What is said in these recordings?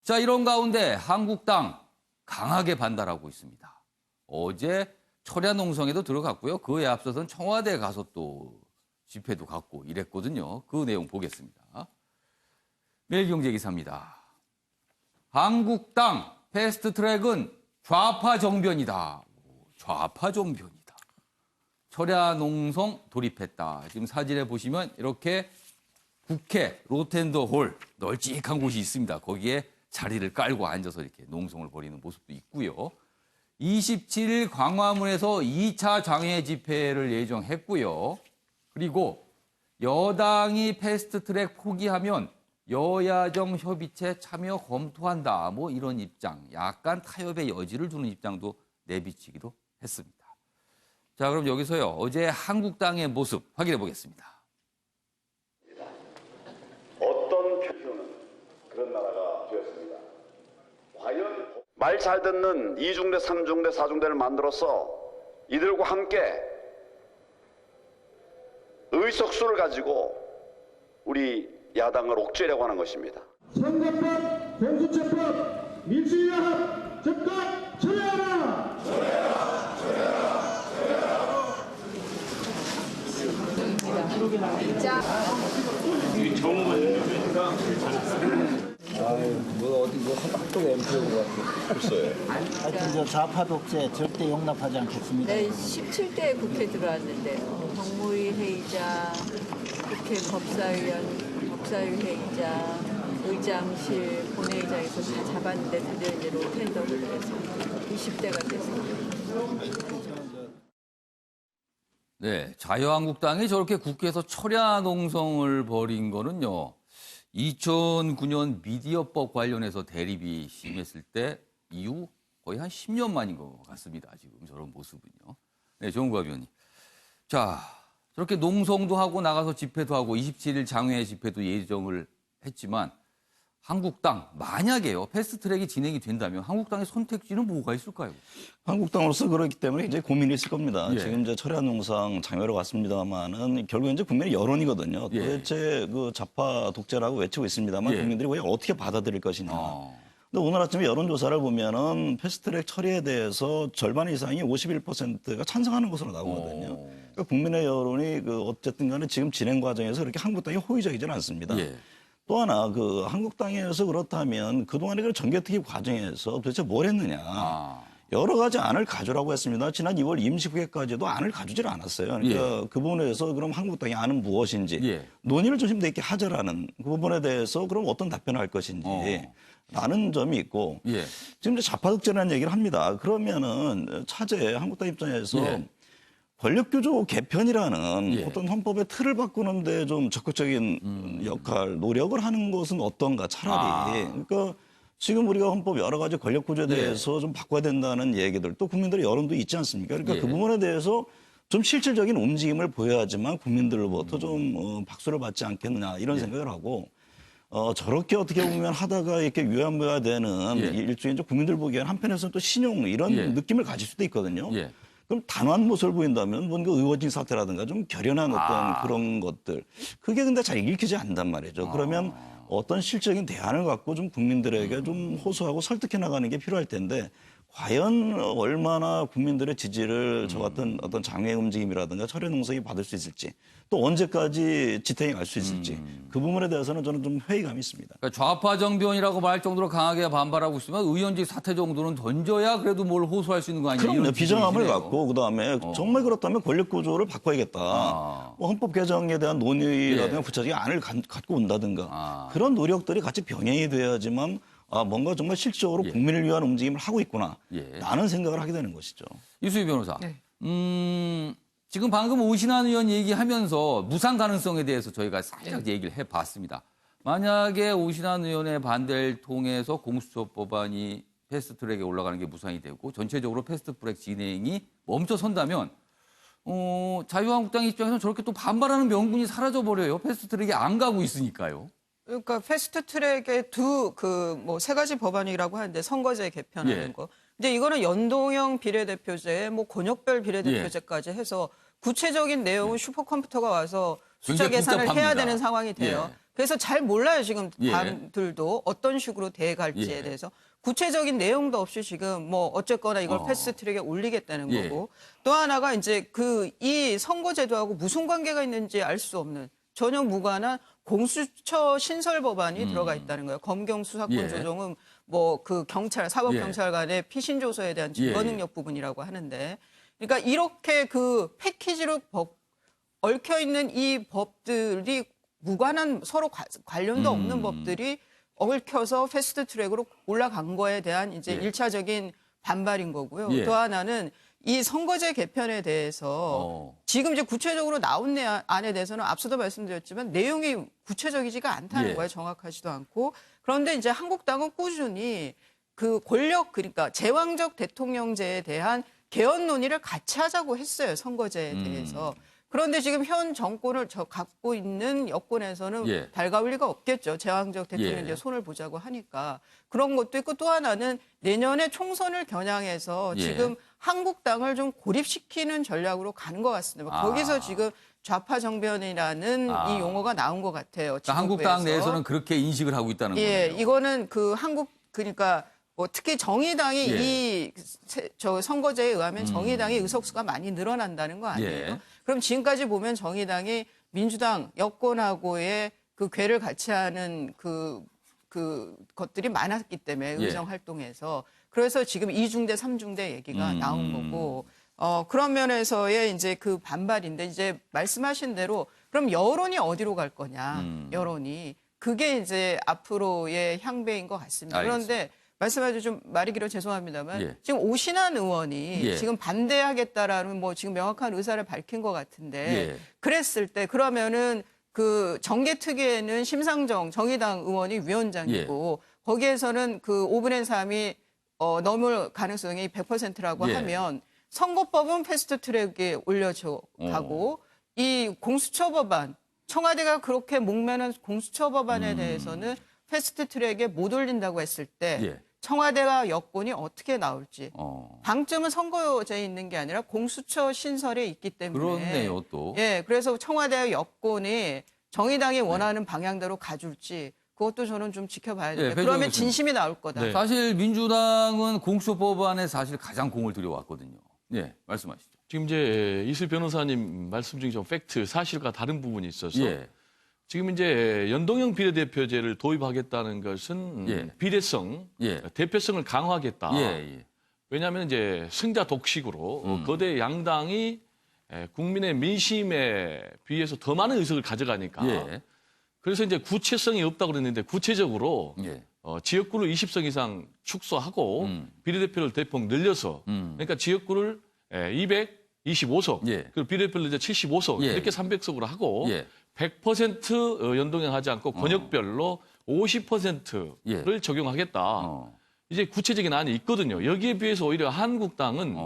자, 이런 가운데 한국당 강하게 반발하고 있습니다. 어제 철야농성에도 들어갔고요. 그에 앞서서는 청와대에 가서 또 집회도 갔고 이랬거든요. 그 내용 보겠습니다. 매일경제기사입니다. 한국당 패스트트랙은 좌파 정변이다. 좌파 정변이다. 철야농성 돌입했다. 지금 사진에 보시면 이렇게 국회 로텐더홀 널찍한 곳이 있습니다. 거기에 자리를 깔고 앉아서 이렇게 농성을 벌이는 모습도 있고요. 27일 광화문에서 2차 장외 집회를 예정했고요. 그리고 여당이 패스트트랙 포기하면 여야정 협의체 참여 검토한다. 뭐 이런 입장, 약간 타협의 여지를 두는 입장도 내비치기도 했습니다. 자, 그럼 여기서요. 어제 한국당의 모습 확인해 보겠습니다. 어떤 표현은 그런 나라가 되었습니다. 과연 말 잘 듣는 2중대, 3중대, 4중대를 만들어서 이들과 함께 의석수를 가지고 우리 야당을 옥죄려고 하는 것입니다. 선거법, 공수처법, 민주화합 즉각 철회하라! 철회하라! 철회하라! 뭐 어디 뭐 한쪽 엠프인 것 같아요. 글쎄요. 하여튼 저 좌파 독재 절대 용납하지 않겠습니다. 네, 17대 국회 들어왔는데요. 국무위 회의장, 국회 법사위 회의장, 의장실, 본회의장에서 다 잡았는데 드디어 이제 로텐더를 해서 20대가 됐습니다. 네, 자유한국당이 저렇게 국회에서 철야농성을 벌인 거는요. 2009년 미디어법 관련해서 대립이 심했을 때 이후 거의 한 10년 만인 것 같습니다. 지금 저런 모습은요. 네, 정국화 위원님. 자, 저렇게 농성도 하고 나가서 집회도 하고 27일 장외 집회도 예정을 했지만 한국당 만약에요. 패스트트랙이 진행이 된다면 한국당의 선택지는 뭐가 있을까요? 한국당으로서 그렇기 때문에 이제 고민이 있을 겁니다. 예. 지금 이제 철야농성 장외로 갔습니다만은 결국 이제 국민의 여론이거든요. 예. 도대체 그 좌파 독재라고 외치고 있습니다만 예. 국민들이 과연 어떻게 받아들일 것이냐. 근데 오늘 아침에 여론조사를 보면은 패스트트랙 처리에 대해서 절반 이상이 51%가 찬성하는 것으로 나오거든요. 그러니까 국민의 여론이 그 어쨌든 간에 지금 진행 과정에서 그렇게 한국당이 호의적이지는 않습니다. 예. 또 하나 그 한국당에서 그렇다면 그동안의 그 정개특위 과정에서 도대체 뭘 했느냐. 여러 가지 안을 가져라고 했습니다. 지난 2월 임시국회까지도 안을 가주질 않았어요. 그러니까 그 부분에 대해서 그럼 한국당의 안은 무엇인지 논의를 좀 있게 하자라는 그 부분에 대해서 그럼 어떤 답변을 할 것인지 라는 점이 있고 지금 이제 좌파독재라는 얘기를 합니다. 그러면은 차제 한국당 입장에서 권력구조 개편이라는 어떤 헌법의 틀을 바꾸는데 좀 적극적인 역할, 노력을 하는 것은 어떤가 차라리. 그러니까 지금 우리가 헌법 여러 가지 권력구조에 대해서 좀 바꿔야 된다는 얘기들 또 국민들의 여론도 있지 않습니까? 그러니까 그 부분에 대해서 좀 실질적인 움직임을 보여야지만 국민들로부터 좀 박수를 받지 않겠느냐 이런 생각을 하고 저렇게 어떻게 보면 하다가 이렇게 유야무야 되는 일종의 이제 국민들 보기에는 한편에서는 또 신용 이런 느낌을 가질 수도 있거든요. 그럼 단호한 모습을 보인다면 뭔가 의원직 사태라든가 좀 결연한 어떤 그런 것들. 그게 근데 잘 읽히지 않는단 말이죠. 그러면 어떤 실질적인 대안을 갖고 좀 국민들에게 좀 호소하고 설득해 나가는 게 필요할 텐데 과연 얼마나 국민들의 지지를 저 같은 어떤 장외 움직임이라든가 철야농성이 받을 수 있을지 또 언제까지 지탱해 갈 수 있을지 그 부분에 대해서는 저는 좀 회의감이 있습니다. 그러니까 좌파 정변이라고 말 정도로 강하게 반발하고 있으면 의원직 사퇴 정도는 던져야 그래도 뭘 호소할 수 있는 거 아니에요? 그럼요. 비정함을 갖고 그다음에 정말 그렇다면 권력 구조를 바꿔야겠다. 뭐 헌법 개정에 대한 논의라든가 구체적인 안을 갖고 온다든가 그런 노력들이 같이 병행이 돼야지만 뭔가 정말 실질적으로 국민을 위한 움직임을 하고 있구나 라는 생각을 하게 되는 것이죠. 이수희 변호사. 지금 방금 오신환 의원 얘기하면서 무상 가능성에 대해서 저희가 살짝 얘기를 해봤습니다. 만약에 오신환 의원의 반대를 통해서 공수처법안이 패스트트랙에 올라가는 게 무상이 되고 전체적으로 패스트트랙 진행이 멈춰선다면 자유한국당 입장에서는 저렇게 또 반발하는 명분이 사라져버려요. 패스트트랙에 안 가고 있으니까요. 그러니까 패스트트랙의 세 가지 법안이라고 하는데 선거제 개편하는 거. 근데 이거는 연동형 비례대표제, 뭐 권역별 비례대표제까지 해서 구체적인 내용은 슈퍼컴퓨터가 와서 숫자 계산을 해야 되는 상황이 돼요. 그래서 잘 몰라요, 지금 예. 당들도 어떤 식으로 대갈지에 예. 대해서. 구체적인 내용도 없이 지금 뭐 어쨌거나 이걸 패스트트랙에 올리겠다는 예. 거고. 또 하나가 이제 이 선거제도하고 무슨 관계가 있는지 알 수 없는 전혀 무관한 공수처 신설 법안이 들어가 있다는 거예요. 검경 수사권 예. 조정은 뭐 그 경찰, 사법경찰 예. 간의 피신 조서에 대한 증거 예. 능력 부분이라고 하는데, 그러니까 이렇게 그 패키지로 얽혀 있는 이 법들이 무관한 서로 관련도 없는 법들이 얽혀서 패스트 트랙으로 올라간 거에 대한 이제 예. 일차적인 반발인 거고요. 예. 또 하나는 이 선거제 개편에 대해서 지금 이제 구체적으로 나온 안에 대해서는 앞서도 말씀드렸지만 내용이 구체적이지가 않다는 예. 거예요. 정확하지도 않고. 그런데 이제 한국당은 꾸준히 그 권력, 그러니까 제왕적 대통령제에 대한 개헌 논의를 같이 하자고 했어요. 선거제에 대해서. 그런데 지금 현 정권을 갖고 있는 여권에서는 예. 달가울 리가 없겠죠. 제왕적 대통령제 예. 손을 보자고 하니까. 그런 것도 있고, 또 하나는 내년에 총선을 겨냥해서 예. 지금 한국당을 좀 고립시키는 전략으로 가는 것 같습니다. 거기서 지금 좌파 정변이라는 이 용어가 나온 것 같아요. 그러니까 한국당 지도부에서. 내에서는 그렇게 인식을 하고 있다는 예, 거예요. 이거는 그러니까 뭐 특히 정의당이 예. 저 선거제에 의하면 정의당의 의석수가 많이 늘어난다는 거 아니에요? 예. 그럼 지금까지 보면 정의당이 민주당 여권하고의 그 궤를 같이 하는 그 것들이 많았기 때문에 예. 의정 활동에서, 그래서 지금 2중대, 3중대 얘기가 나온 거고, 그런 면에서의 이제 그 반발인데, 이제 말씀하신 대로 그럼 여론이 어디로 갈 거냐, 여론이. 그게 이제 앞으로의 향배인 것 같습니다. 알겠습니다. 그런데 말씀하신 좀 말이 길어 죄송합니다만 예. 지금 오신환 의원이 예. 지금 반대하겠다라는 뭐 지금 명확한 의사를 밝힌 것 같은데, 예. 그랬을 때 그러면은 그 정계특위에는 심상정 정의당 의원이 위원장이고 거기에서는 그 5분의 3이 넘을 가능성이 100%라고 예. 하면 선거법은 패스트트랙에 올려져 가고 이 공수처 법안, 청와대가 그렇게 목매는 공수처 법안에 대해서는 패스트트랙에 못 올린다고 했을 때 예. 청와대와 여권이 어떻게 나올지. 어. 방점은 선거제에 있는 게 아니라 공수처 신설에 있기 때문에. 그렇네요, 또. 예, 그래서 청와대와 여권이 정의당이 원하는 방향대로 가줄지 그것도 저는 좀 지켜봐야 돼요. 예, 배정희 그러면 교수님. 진심이 나올 거다. 네. 사실 민주당은 공수처 법안에 사실 가장 공을 들여왔거든요. 예, 말씀하시죠. 지금 이제 이슬 변호사님 말씀 중에 좀 팩트, 사실과 다른 부분이 있어서 예. 지금 이제 연동형 비례대표제를 도입하겠다는 것은 예. 비례성, 예. 대표성을 강화하겠다. 예, 예. 왜냐하면 이제 승자 독식으로 거대 양당이 국민의 민심에 비해서 더 많은 의석을 가져가니까. 예. 그래서 이제 구체성이 없다고 그랬는데 구체적으로 예. 지역구를 20석 이상 축소하고 비례대표를 대폭 늘려서 그러니까 지역구를 225석 예. 그리고 비례대표를 이제 75석 예. 이렇게 300석으로 하고 예. 100% 연동형하지 않고 권역별로 50%를 예. 적용하겠다. 이제 구체적인 안이 있거든요. 여기에 비해서 오히려 한국당은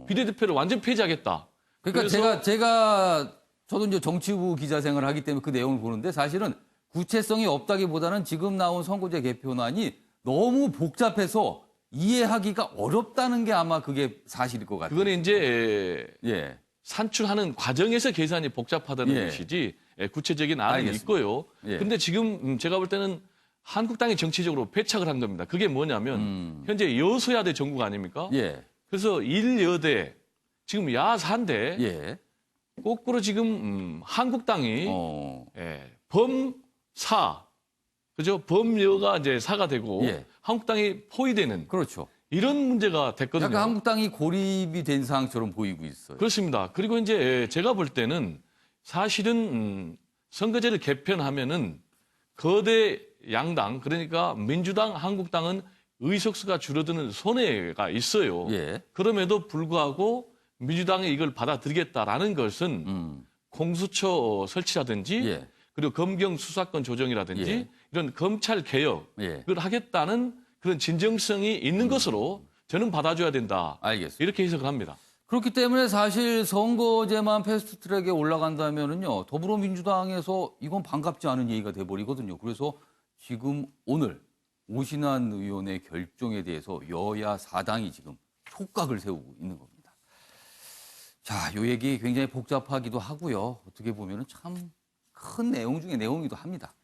비례대표를 완전 폐지하겠다. 그러니까 그래서 저도 이제 정치부 기자 생활을 하기 때문에 그 내용을 보는데 사실은 구체성이 없다기보다는 지금 나온 선거제 개편안이 너무 복잡해서 이해하기가 어렵다는 게 아마 그게 사실일 것 같아요. 그거는 이제 예. 산출하는 과정에서 계산이 복잡하다는 예. 것이지 구체적인 안은 알겠습니다. 있고요. 예. 근데 지금 제가 볼 때는 한국당이 정치적으로 배착을 한 겁니다. 그게 뭐냐면 현재 여소야대 정국 아닙니까? 예. 그래서 1여대 지금 야4인데 예. 거꾸로 지금 한국당이 범사 그죠? 범여가 이제 사가 되고 예. 한국당이 포위되는 그렇죠. 이런 문제가 됐거든요. 약간 한국당이 고립이 된 상황처럼 보이고 있어요. 그렇습니다. 그리고 이제 제가 볼 때는 사실은 선거제를 개편하면은 거대 양당 그러니까 민주당, 한국당은 의석수가 줄어드는 손해가 있어요. 예. 그럼에도 불구하고 민주당이 이걸 받아들이겠다라는 것은 공수처 설치라든지 예. 그리고 검경 수사권 조정이라든지 예. 이런 검찰 개혁을 예. 하겠다는 그런 진정성이 있는 것으로 저는 받아줘야 된다. 알겠습니다. 이렇게 해석을 합니다. 그렇기 때문에 사실 선거제만 패스트트랙에 올라간다면은요 더불어민주당에서 이건 반갑지 않은 얘기가 돼버리거든요. 그래서 지금 오늘 오신환 의원의 결정에 대해서 여야 4당이 지금 촉각을 세우고 있는 겁니다. 자, 이 얘기 굉장히 복잡하기도 하고요. 어떻게 보면은 참 큰 내용 중에 내용이기도 합니다.